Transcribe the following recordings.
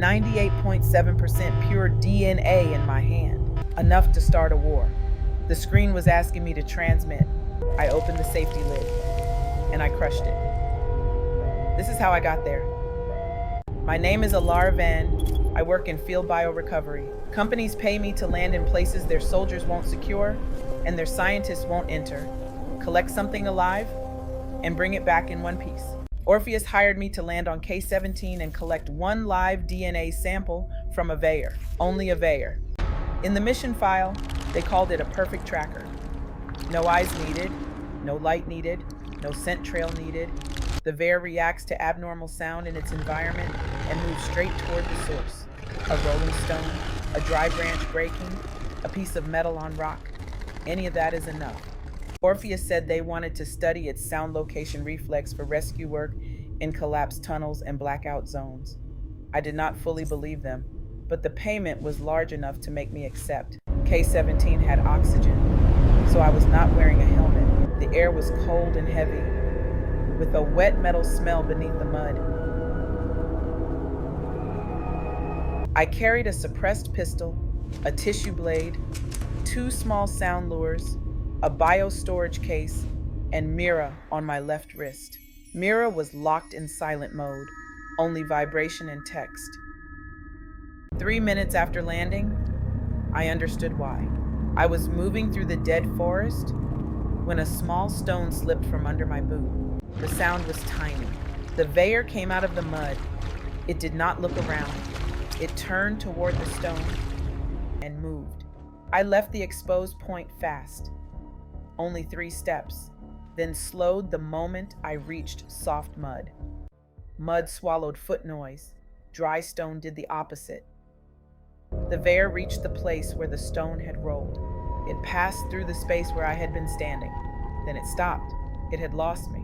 98.7% pure DNA in my hand, enough to start a war. The screen was asking me to transmit. I opened the safety lid, and I crushed it. This is how I got there. My name is Elara Venn. I work in field biorecovery. Companies pay me to land in places their soldiers won't secure and their scientists won't enter, collect something alive, and bring it back in one piece. Orpheus hired me to land on K-17 and collect one live DNA sample from a Veyr, only a Veyr. In the mission file, they called it a perfect tracker. No eyes needed, no light needed, no scent trail needed. The Veyr reacts to abnormal sound in its environment and moves straight toward the source. A rolling stone, a dry branch breaking, a piece of metal on rock. Any of that is enough. Orpheus said they wanted to study its sound location reflex for rescue work in collapsed tunnels and blackout zones. I did not fully believe them, but the payment was large enough to make me accept. K-17 had oxygen, so I was not wearing a helmet. The air was cold and heavy, with a wet metal smell beneath the mud. I carried a suppressed pistol, a tissue blade, 2 small sound lures, a bio-storage case, and Mira on my left wrist. Mira was locked in silent mode, only vibration and text. 3 minutes after landing, I understood why. I was moving through the dead forest when a small stone slipped from under my boot. The sound was tiny. The Veyr came out of the mud. It did not look around. It turned toward the stone and moved. I left the exposed point fast. Only 3 steps, then slowed the moment I reached soft mud. Mud swallowed foot noise. Dry stone did the opposite. The Veyr reached the place where the stone had rolled. It passed through the space where I had been standing. Then it stopped. It had lost me.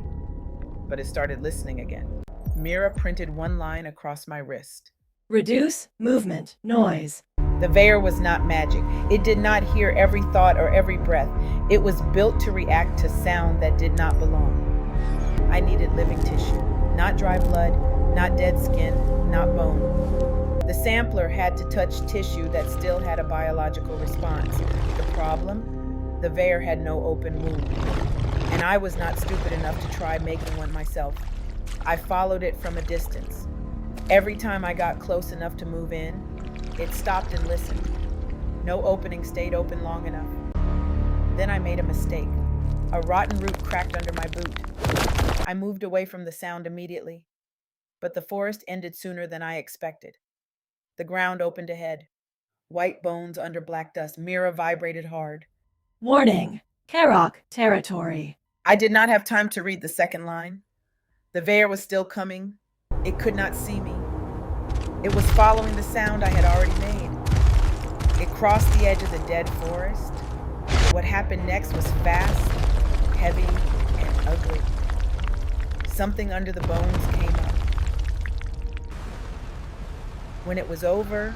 But it started listening again. Mira printed 1 line across my wrist. Reduce movement noise. The Veyr was not magic. It did not hear every thought or every breath. It was built to react to sound that did not belong. I needed living tissue, not dry blood, not dead skin, not bone. The sampler had to touch tissue that still had a biological response. The problem? The Veyr had no open wound. And I was not stupid enough to try making one myself. I followed it from a distance. Every time I got close enough to move in, it stopped and listened. No opening stayed open long enough. Then I made a mistake. A rotten root cracked under my boot. I moved away from the sound immediately, but the forest ended sooner than I expected. The ground opened ahead. White bones under black dust. Mira vibrated hard. Warning, Karok territory. I did not have time to read the second line. The Veyr was still coming. It could not see me. It was following the sound I had already made. It crossed the edge of the dead forest. What happened next was fast, heavy, and ugly. Something under the bones came up. When it was over,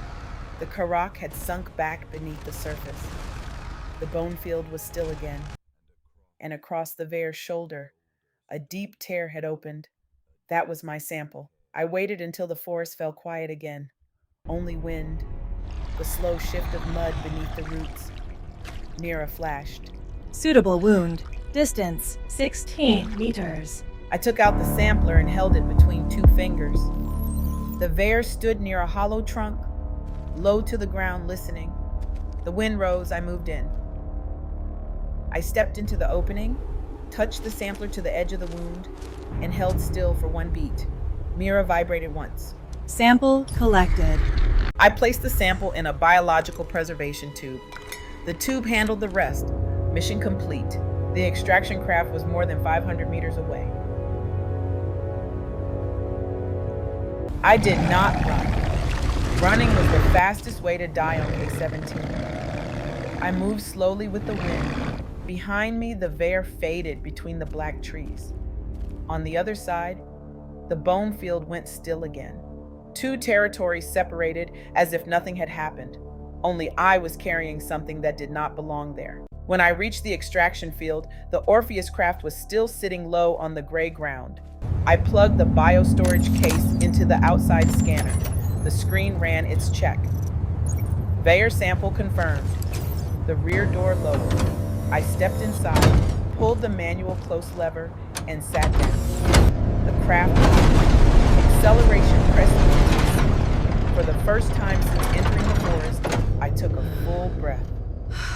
the Karok had sunk back beneath the surface. The bone field was still again. And across the Veyr's shoulder, a deep tear had opened. That was my sample. I waited until the forest fell quiet again. Only wind, the slow shift of mud beneath the roots. Mira flashed. Suitable wound. Distance 16 meters. I took out the sampler and held it between 2 fingers. The Veyr stood near a hollow trunk, low to the ground, listening. The wind rose. I moved in. I stepped into the opening, touched the sampler to the edge of the wound, and held still for 1 beat. Mira vibrated once. Sample collected. I placed the sample in a biological preservation tube. The tube handled the rest. Mission complete. The extraction craft was more than 500 meters away. I did not run. Running was the fastest way to die on K-17. I moved slowly with the wind. Behind me, the Veyr faded between the black trees. On the other side, the bone field went still again. 2 territories separated as if nothing had happened. Only I was carrying something that did not belong there. When I reached the extraction field, the Orpheus craft was still sitting low on the gray ground. I plugged the biostorage case into the outside scanner. The screen ran its check. Veyr sample confirmed. The rear door lowered. I stepped inside, pulled the manual close lever, and sat down. The craft moved. Acceleration pressed me into the seat. For the first time since entering the forest, I took a full breath.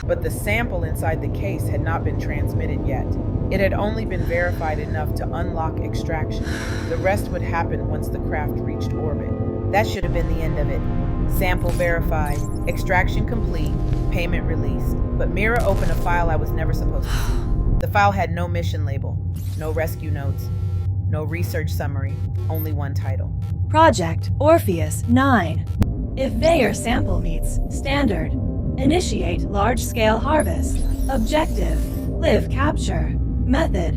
But the sample inside the case had not been transmitted yet. It had only been verified enough to unlock extraction. The rest would happen once the craft reached orbit. That should have been the end of it. Sample verified, extraction complete, payment released. But Mira opened a file I was never supposed to see. The file had no mission label, no rescue notes, no research summary, only one title. Project Orpheus 9. If Veyr sample meets standard, initiate large-scale harvest. Objective, live capture. Method,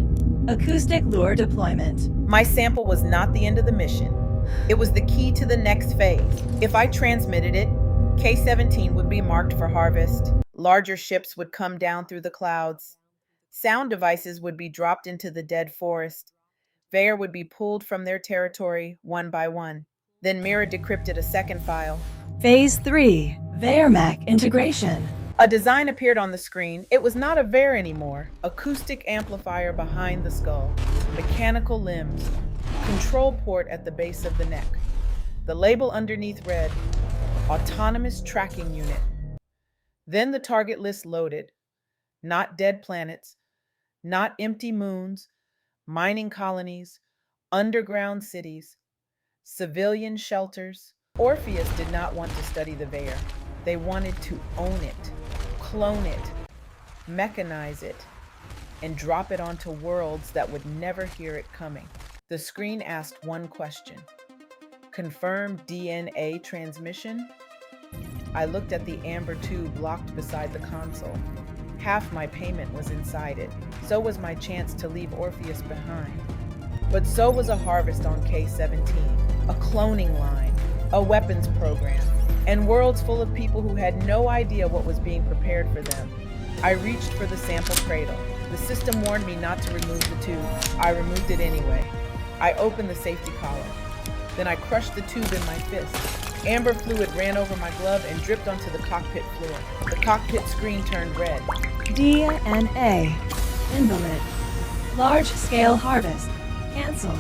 acoustic lure deployment. My sample was not the end of the mission. It was the key to the next phase. If I transmitted it, K-17 would be marked for harvest. Larger ships would come down through the clouds. Sound devices would be dropped into the dead forest. Veyr would be pulled from their territory one by one. Then Mira decrypted a second file. Phase 3, Veyr Mech integration. A design appeared on the screen. It was not a Veyr anymore. Acoustic amplifier behind the skull. Mechanical limbs. Control port at the base of the neck. The label underneath read, Autonomous Tracking Unit. Then the target list loaded. Not dead planets, not empty moons, mining colonies, underground cities, civilian shelters. Orpheus did not want to study the Veyr. They wanted to own it, clone it, mechanize it, and drop it onto worlds that would never hear it coming. The screen asked one question. Confirm DNA transmission? I looked at the amber tube locked beside the console. Half my payment was inside it. So was my chance to leave Orpheus behind. But so was a harvest on K-17, a cloning line, a weapons program, and worlds full of people who had no idea what was being prepared for them. I reached for the sample cradle. The system warned me not to remove the tube. I removed it anyway. I opened the safety collar. Then I crushed the tube in my fist. Amber fluid ran over my glove and dripped onto the cockpit floor. The cockpit screen turned red. DNA. Invalid. Large-scale harvest. Cancelled.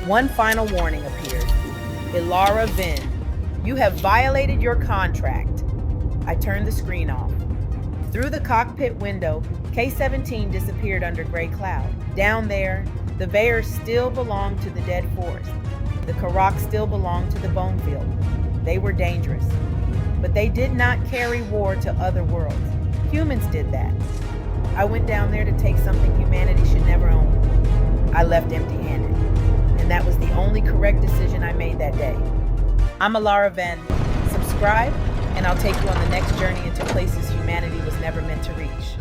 One final warning appeared. Elara Venn, you have violated your contract. I turned the screen off. Through the cockpit window, K-17 disappeared under gray cloud. Down there, the Veyr still belonged to the dead forest. The Karak still belonged to the bone field. They were dangerous, but they did not carry war to other worlds. Humans did that. I went down there to take something humanity should never own. I left empty-handed, and that was the only correct decision I made that day. I'm Elara Venn. Subscribe, and I'll take you on the next journey into places humanity was never meant to reach.